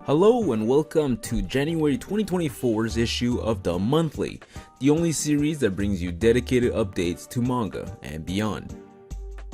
Hello and welcome to January 2024's issue of D.U.M B Monthly, the only series that brings you dedicated updates to manga and beyond.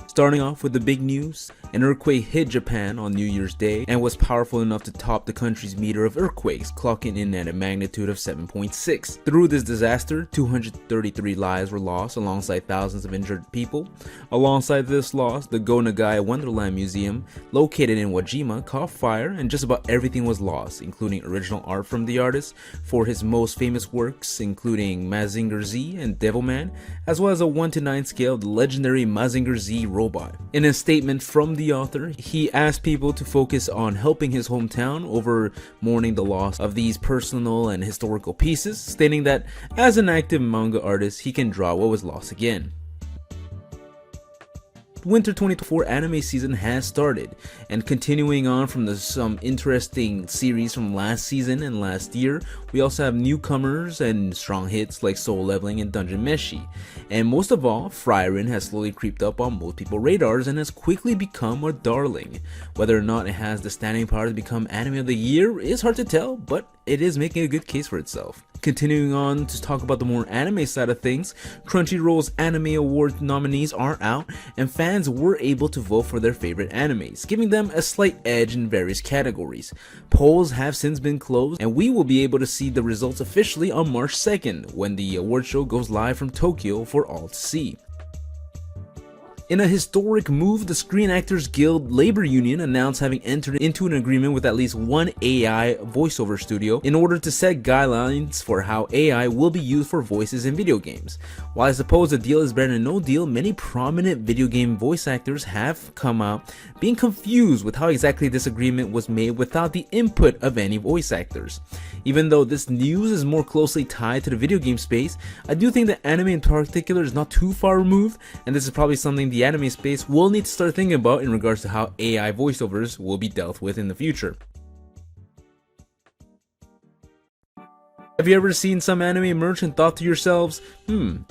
Starting off with the big news, an earthquake hit Japan on New Year's Day and was powerful enough to top the country's meter of earthquakes, clocking in at a magnitude of 7.6. Through this disaster, 233 lives were lost alongside thousands of injured people. Alongside this loss, the Go Nagai Wonderland Museum, located in Wajima, caught fire and just about everything was lost, including original art from the artist for his most famous works, including Mazinger Z and Devilman, as well as a 1:9 scale of the legendary Mazinger Z robot. In a statement from the author, he asked people to focus on helping his hometown over mourning the loss of these personal and historical pieces, stating that as an active manga artist, he can draw what was lost again. Winter 2024 anime season has started, and continuing on from some interesting series from last season and last year, we also have newcomers and strong hits like Soul Leveling and Dungeon Meshi. And most of all, Frieren has slowly creeped up on most people's radars and has quickly become a darling. Whether or not it has the standing power to become anime of the year is hard to tell, but it is making a good case for itself. Continuing on to talk about the more anime side of things, Crunchyroll's Anime Award nominees are out, and fans were able to vote for their favorite animes, giving them a slight edge in various categories. Polls have since been closed, and we will be able to see the results officially on March 2nd, when the award show goes live from Tokyo for all to see. In a historic move, the Screen Actors Guild Labor Union announced having entered into an agreement with at least one AI voiceover studio in order to set guidelines for how AI will be used for voices in video games. While I suppose a deal is better than no deal, many prominent video game voice actors have come out being confused with how exactly this agreement was made without the input of any voice actors. Even though this news is more closely tied to the video game space, I do think that anime in particular is not too far removed, and this is probably something the anime space will need to start thinking about in regards to how AI voiceovers will be dealt with in the future. Have you ever seen some anime merch and thought to yourselves,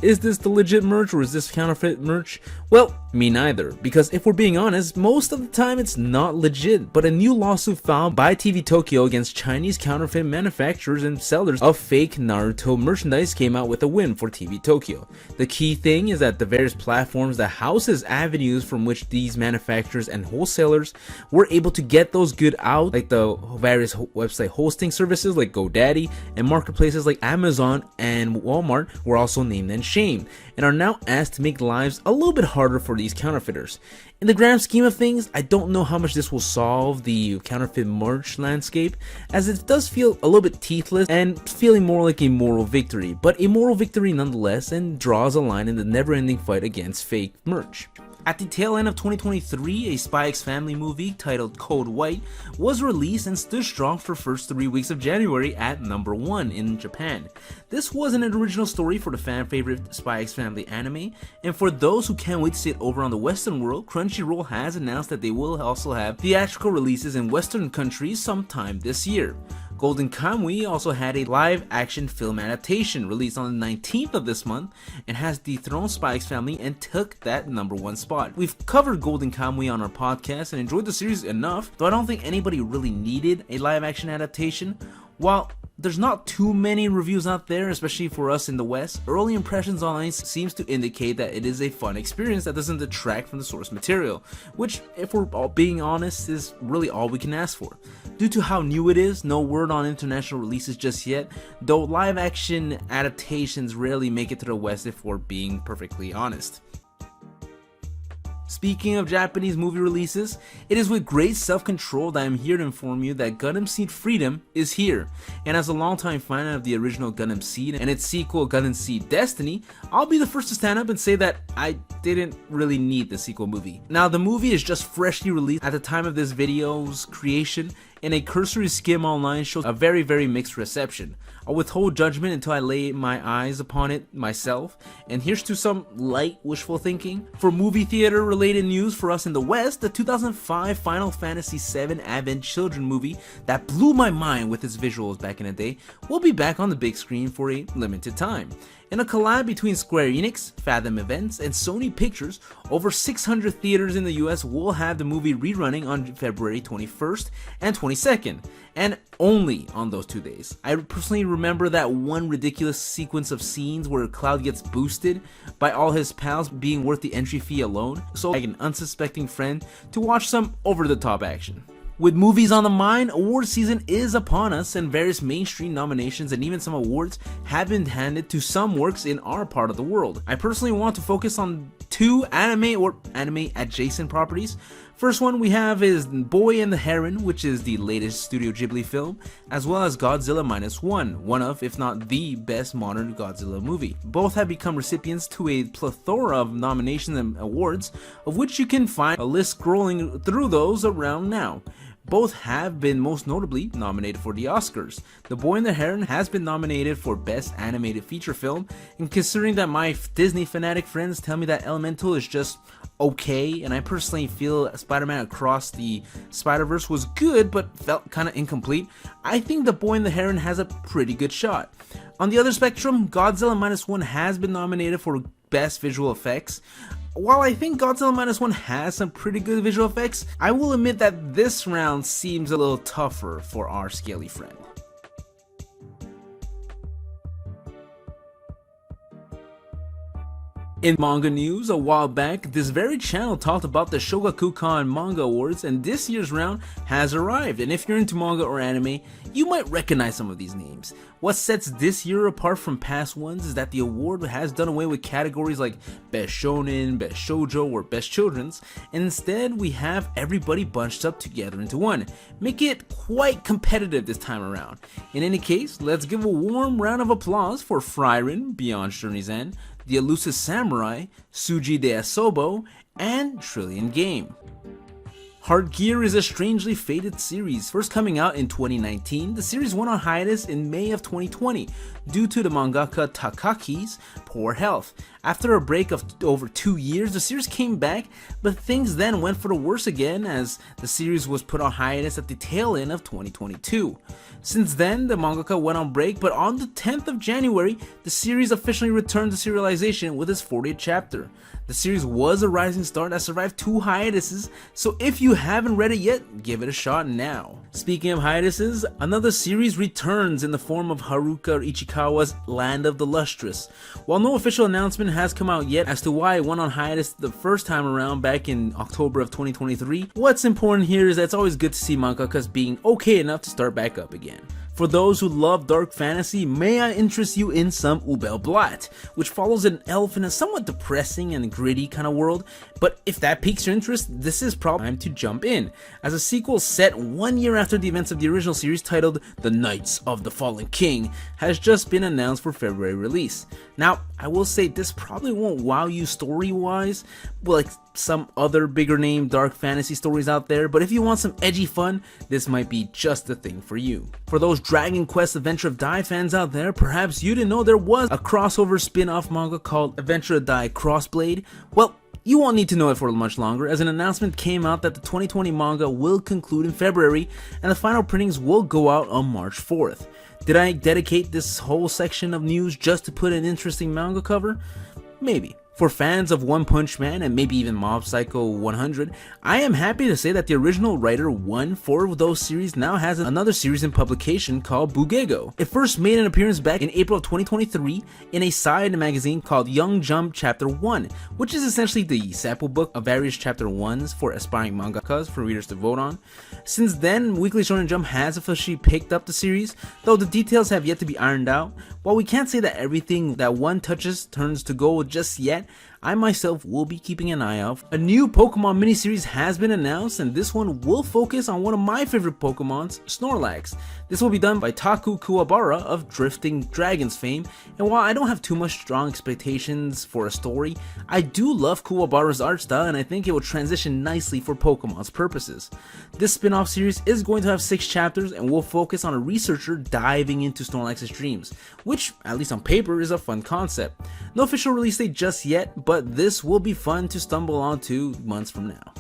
is this the legit merch or is this counterfeit merch? Well, me neither, because if we're being honest, most of the time it's not legit, but a new lawsuit filed by TV Tokyo against Chinese counterfeit manufacturers and sellers of fake Naruto merchandise came out with a win for TV Tokyo. The key thing is that the various platforms that houses avenues from which these manufacturers and wholesalers were able to get those goods out, like the various website hosting services like GoDaddy and marketplaces like Amazon and Walmart were also named and shamed, and are now asked to make lives a little bit harder for these counterfeiters. In the grand scheme of things, I don't know how much this will solve the counterfeit merch landscape, as it does feel a little bit teethless and feeling more like a moral victory, but a moral victory nonetheless, and draws a line in the never-ending fight against fake merch. At the tail end of 2023, a Spy X Family movie titled Code White was released and stood strong for the first 3 weeks of January at number 1 in Japan. This was an original story for the fan favorite Spy X Family anime, and for those who can't wait to see it over on the Western world, Crunchyroll has announced that they will also have theatrical releases in Western countries sometime this year. Golden Kamuy also had a live-action film adaptation released on the 19th of this month and has dethroned Spy X Family and took that number 1 spot. We've covered Golden Kamuy on our podcast and enjoyed the series enough, though I don't think anybody really needed a live-action adaptation. While there's not too many reviews out there, especially for us in the West, early impressions online seems to indicate that it is a fun experience that doesn't detract from the source material, which, if we're all being honest, is really all we can ask for. Due to how new it is, no word on international releases just yet, though live action adaptations rarely make it to the West if we're being perfectly honest. Speaking of Japanese movie releases, it is with great self-control that I'm here to inform you that Gundam Seed Freedom is here. And as a longtime fan of the original Gundam Seed and its sequel Gundam Seed Destiny, I'll be the first to stand up and say that I didn't really need the sequel movie. Now, the movie is just freshly released at the time of this video's creation, and a cursory skim online shows a very mixed reception. I'll withhold judgment until I lay my eyes upon it myself, and here's to some light wishful thinking. For movie theater related news for us in the West, the 2005 Final Fantasy VII Advent Children movie that blew my mind with its visuals back in the day will be back on the big screen for a limited time. In a collab between Square Enix, Fathom Events, and Sony Pictures, over 600 theaters in the US will have the movie rerunning on February 21st and 22nd. and only on those 2 days. I personally remember that one ridiculous sequence of scenes where Cloud gets boosted by all his pals being worth the entry fee alone, so like an unsuspecting friend to watch some over-the-top action. With movies on the mind, award season is upon us, and various mainstream nominations and even some awards have been handed to some works in our part of the world. I personally want to focus on 2 anime or anime adjacent properties. First one we have is Boy and the Heron, which is the latest Studio Ghibli film, as well as Godzilla Minus One, one of, if not the best modern Godzilla movie. Both have become recipients to a plethora of nominations and awards, of which you can find a list scrolling through those around now. Both have been most notably nominated for the Oscars. The Boy and the Heron has been nominated for Best Animated Feature Film, and considering that my Disney fanatic friends tell me that Elemental is just okay, and I personally feel Spider-Man Across the Spider-Verse was good but felt kinda incomplete, I think The Boy and the Heron has a pretty good shot. On the other spectrum, Godzilla Minus One has been nominated for Best Visual Effects. While I think Godzilla Minus One has some pretty good visual effects, I will admit that this round seems a little tougher for our scaly friend. In manga news, a while back, this very channel talked about the Shogakukan Manga Awards, and this year's round has arrived, and if you're into manga or anime, you might recognize some of these names. What sets this year apart from past ones is that the award has done away with categories like Best Shonen, Best Shoujo, or Best Children's, and instead we have everybody bunched up together into one, making it quite competitive this time around. In any case, let's give a warm round of applause for Frieren, Beyond Journey's End, The Elusive Samurai, Tsuji de Asobo, and Trillion Game. Heart Gear is a strangely fated series. First coming out in 2019, the series went on hiatus in May of 2020 due to the mangaka Takaki's poor health. After a break of over 2 years, the series came back, but things then went for the worse again as the series was put on hiatus at the tail end of 2022. Since then, the mangaka went on break, but on the 10th of January, the series officially returned to serialization with its 40th chapter. The series was a rising star that survived 2 hiatuses, so if you haven't read it yet, give it a shot now. Speaking of hiatuses, another series returns in the form of Haruka Ichikawa's Land of the Lustrous. While no official announcement has come out yet as to why it went on hiatus the first time around back in October of 2023, what's important here is that it's always good to see mangakas being okay enough to start back up again. For those who love dark fantasy, may I interest you in some Ubel Blatt, which follows an elf in a somewhat depressing and gritty kind of world, but if that piques your interest, this is probably time to jump in, as a sequel set 1 year after the events of the original series titled The Knights of the Fallen King has just been announced for February release. Now, I will say this probably won't wow you story-wise, like some other bigger name dark fantasy stories out there, but if you want some edgy fun, this might be just the thing for you. For those Dragon Quest Adventure of Dai fans out there, perhaps you didn't know there was a crossover spin-off manga called Adventure of Dai Crossblade. Well, you won't need to know it for much longer, as an announcement came out that the 2020 manga will conclude in February and the final printings will go out on March 4th. Did I dedicate this whole section of news just to put an interesting manga cover? Maybe. For fans of One Punch Man and maybe even Mob Psycho 100, I am happy to say that the original writer one for those series now has another series in publication called Bugego. It first made an appearance back in April of 2023 in a side magazine called Young Jump Chapter 1, which is essentially the sample book of various Chapter 1s for aspiring mangakas for readers to vote on. Since then, Weekly Shonen Jump has officially picked up the series, though the details have yet to be ironed out. While we can't say that everything that one touches turns to gold just yet, I myself will be keeping an eye out. A new Pokemon miniseries has been announced, and this one will focus on one of my favorite Pokemons, Snorlax. This will be done by Taku Kuwabara of Drifting Dragons fame, and while I don't have too much strong expectations for a story, I do love Kuwabara's art style and I think it will transition nicely for Pokemon's purposes. This spin-off series is going to have 6 chapters and will focus on a researcher diving into Snorlax's dreams, which, at least on paper, is a fun concept. No official release date just yet, but this will be fun to stumble onto months from now.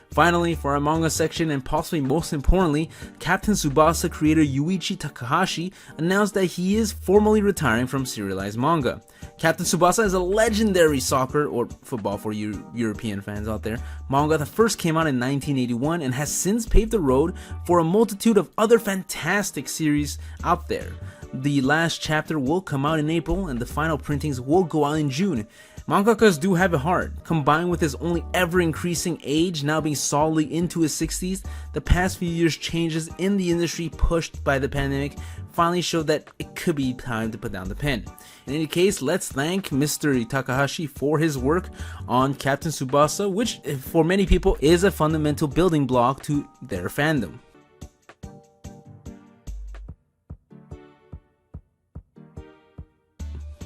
Finally, for our manga section, and possibly most importantly, Captain Tsubasa creator Yuichi Takahashi announced that he is formally retiring from serialized manga. Captain Tsubasa is a legendary soccer, or football for you European fans out there, manga that first came out in 1981 and has since paved the road for a multitude of other fantastic series out there. The last chapter will come out in April and the final printings will go out in June. Mangakas do have it hard. Combined with his only ever increasing age, now being solidly into his 60s, the past few years' changes in the industry pushed by the pandemic finally showed that it could be time to put down the pen. In any case, let's thank Mr. Takahashi for his work on Captain Tsubasa, which for many people is a fundamental building block to their fandom.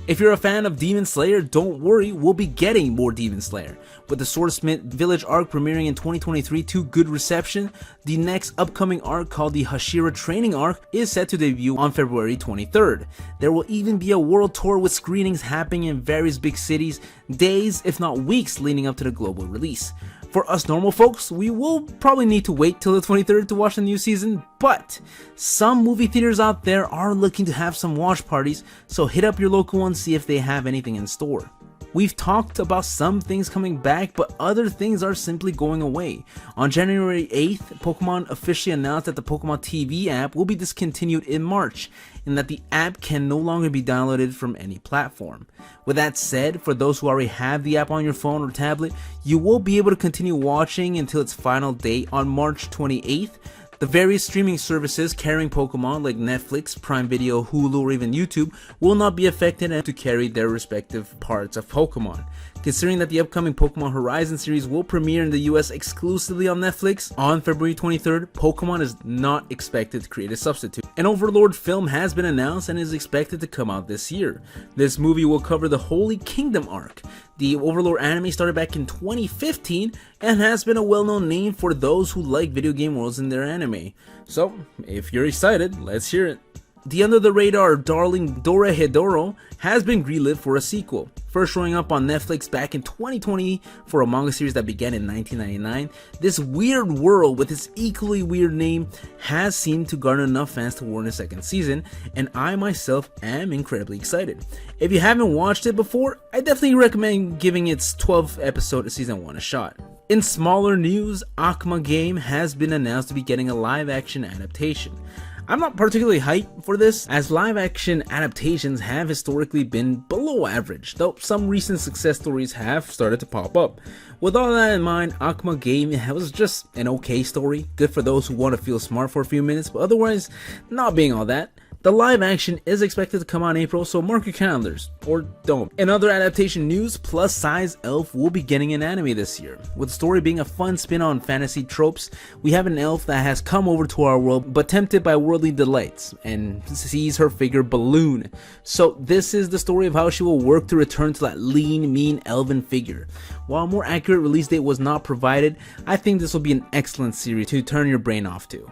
If you're a fan of Demon Slayer, don't worry, we'll be getting more Demon Slayer. With the Swordsmith Village arc premiering in 2023 to good reception, the next upcoming arc called the Hashira Training arc is set to debut on February 23rd. There will even be a world tour with screenings happening in various big cities, days if not weeks leading up to the global release. For us normal folks, we will probably need to wait till the 23rd to watch the new season, but some movie theaters out there are looking to have some watch parties, so hit up your local one, see if they have anything in store. We've talked about some things coming back, but other things are simply going away. On January 8th, Pokemon officially announced that the Pokemon TV app will be discontinued in March, and that the app can no longer be downloaded from any platform. With that said, for those who already have the app on your phone or tablet, you will be able to continue watching until its final date on March 28th. The various streaming services carrying Pokemon like Netflix, Prime Video, Hulu, or even YouTube will not be affected and to carry their respective parts of Pokemon. Considering that the upcoming Pokemon Horizon series will premiere in the US exclusively on Netflix on February 23rd, Pokemon is not expected to create a substitute. An Overlord film has been announced and is expected to come out this year. This movie will cover the Holy Kingdom arc. The Overlord anime started back in 2015 and has been a well-known name for those who like video game worlds in their anime. So, if you're excited, let's hear it. The under-the-radar darling Dorohedoro has been greenlit for a sequel. First showing up on Netflix back in 2020 for a manga series that began in 1999, this weird world with its equally weird name has seemed to garner enough fans to warrant a second season, and I myself am incredibly excited. If you haven't watched it before, I definitely recommend giving its 12th episode season 1 a shot. In smaller news, Akuma Game has been announced to be getting a live-action adaptation. I'm not particularly hyped for this, as live-action adaptations have historically been below average, though some recent success stories have started to pop up. With all that in mind, Akuma Game was just an okay story, good for those who want to feel smart for a few minutes, but otherwise not being all that. The live action is expected to come out in April, so mark your calendars, or don't. In other adaptation news, Plus Size Elf will be getting an anime this year. With the story being a fun spin on fantasy tropes, we have an elf that has come over to our world but tempted by worldly delights and sees her figure balloon. So this is the story of how she will work to return to that lean, mean elven figure. While a more accurate release date was not provided, I think this will be an excellent series to turn your brain off to.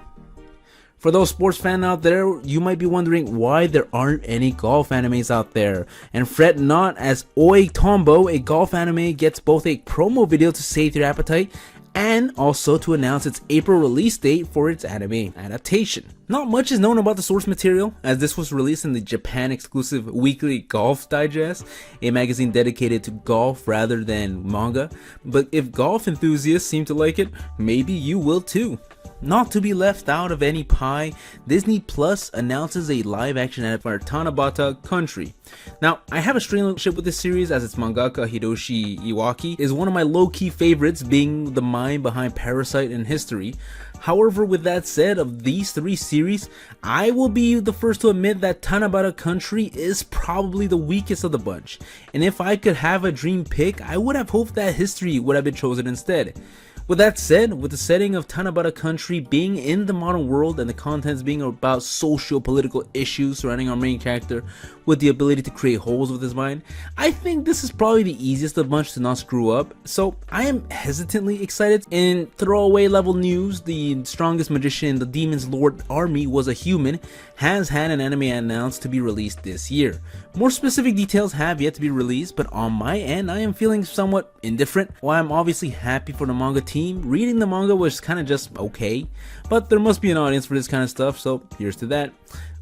For those sports fans out there, you might be wondering why there aren't any golf animes out there. And fret not, as Oi Tombo, a golf anime, gets both a promo video to save your appetite and also to announce its April release date for its anime adaptation. Not much is known about the source material, as this was released in the Japan exclusive Weekly Golf Digest, a magazine dedicated to golf rather than manga. But if golf enthusiasts seem to like it, maybe you will too. Not to be left out of any pie, Disney Plus announces a live-action anime for Tanabata Country. Now, I have a strange relationship with this series, as its mangaka Hiroshi Iwaki is one of my low-key favorites, being the mind behind Parasite and History. However, with that said, of these three series, I will be the first to admit that Tanabata Country is probably the weakest of the bunch. And if I could have a dream pick, I would have hoped that History would have been chosen instead. With that said, with the setting of Tanabata Country being in the modern world and the contents being about socio-political issues surrounding our main character with the ability to create holes with his mind, I think this is probably the easiest of the bunch to not screw up, so I am hesitantly excited. In throwaway level news, the strongest magician in the Demon's Lord army was a human, has had an anime announced to be released this year. More specific details have yet to be released, but on my end, I am feeling somewhat indifferent. While I'm obviously happy for the manga team team, reading the manga was kind of just okay, but there must be an audience for this kind of stuff, so here's to that.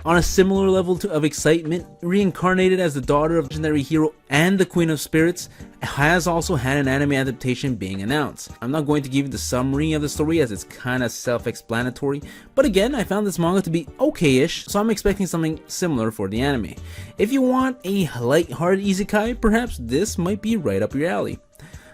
On a similar level of excitement, reincarnated as the daughter of a legendary hero and the Queen of Spirits, has also had an anime adaptation being announced. I'm not going to give you the summary of the story as it's kind of self-explanatory, but again, I found this manga to be okay-ish, so I'm expecting something similar for the anime. If you want a light-hearted isekai, perhaps this might be right up your alley.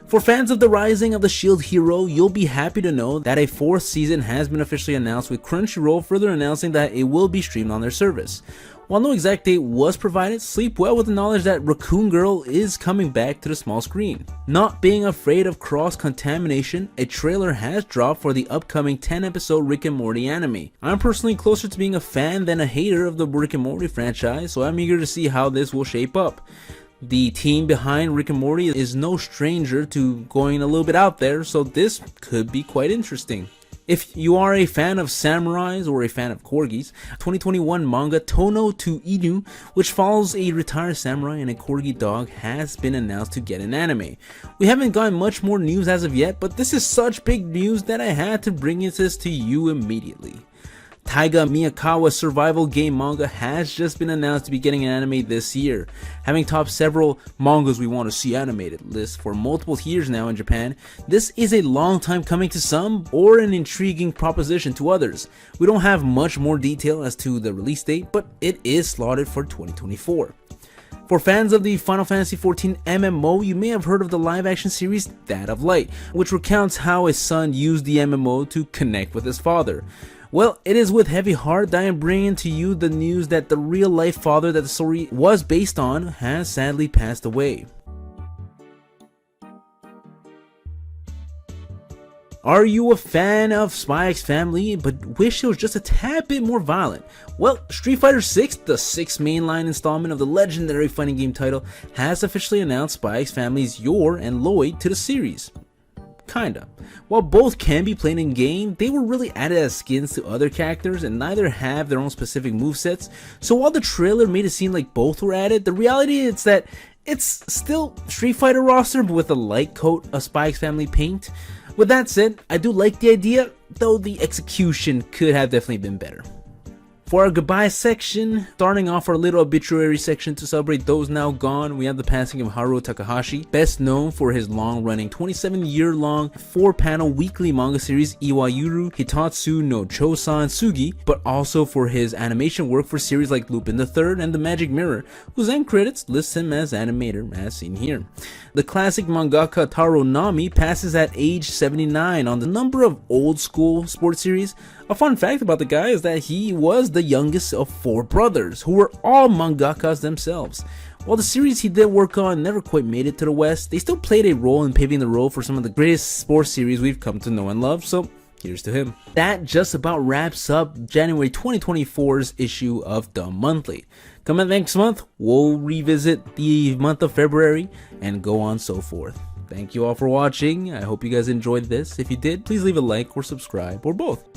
For fans of the Rising of the Shield Hero, you'll be happy to know that a 4th season has been officially announced, with Crunchyroll further announcing that it will be streamed on their service. While no exact date was provided, sleep well with the knowledge that Raccoon Girl is coming back to the small screen. Not being afraid of cross-contamination, a trailer has dropped for the upcoming 10-episode Rick and Morty anime. I'm personally closer to being a fan than a hater of the Rick and Morty franchise, so I'm eager to see how this will shape up. The team behind Rick and Morty is no stranger to going a little bit out there, so this could be quite interesting. If you are a fan of samurais or a fan of corgis, 2021 manga Tono to Inu, which follows a retired samurai and a corgi dog, has been announced to get an anime. We haven't gotten much more news as of yet, but this is such big news that I had to bring this to you immediately. Taiga Miyakawa's survival game manga has just been announced to be getting an anime this year. Having topped several mangas we want to see animated lists for multiple years now in Japan, this is a long time coming to some, or an intriguing proposition to others. We don't have much more detail as to the release date, but it is slotted for 2024. For fans of the Final Fantasy XIV MMO, you may have heard of the live-action series That of Light, which recounts how a son used the MMO to connect with his father. Well, it is with heavy heart that I am bringing to you the news that the real-life father that the story was based on has sadly passed away. Are you a fan of Spy X Family but wish it was just a tad bit more violent? Well, Street Fighter 6, the 6th mainline installment of the legendary fighting game title, has officially announced Spy X Family's Yor and Lloyd to the series. Kinda. While both can be played in game, they were really added as skins to other characters and neither have their own specific movesets, so while the trailer made it seem like both were added, the reality is that it's still Street Fighter roster but with a light coat of Spy X Family paint. With that said, I do like the idea, though the execution could have definitely been better. For our goodbye section, starting off our little obituary section to celebrate those now gone, we have the passing of Haruo Takahashi, best known for his long-running 27-year-long 4-panel weekly manga series Iwayuru Hitatsu no Chosan Sugi, but also for his animation work for series like Lupin III and The Magic Mirror, whose end credits list him as animator, as seen here. The classic mangaka Taro Nami passes at age 79 on the number of old-school sports series. A fun fact about the guy is that he was the youngest of 4 brothers, who were all mangakas themselves. While the series he did work on never quite made it to the West, they still played a role in paving the road for some of the greatest sports series we've come to know and love, so here's to him. That just about wraps up January 2024's issue of D.U.M.B Monthly. Coming next month, we'll revisit the month of February and go on so forth. Thank you all for watching. I hope you guys enjoyed this. If you did, please leave a like or subscribe or both.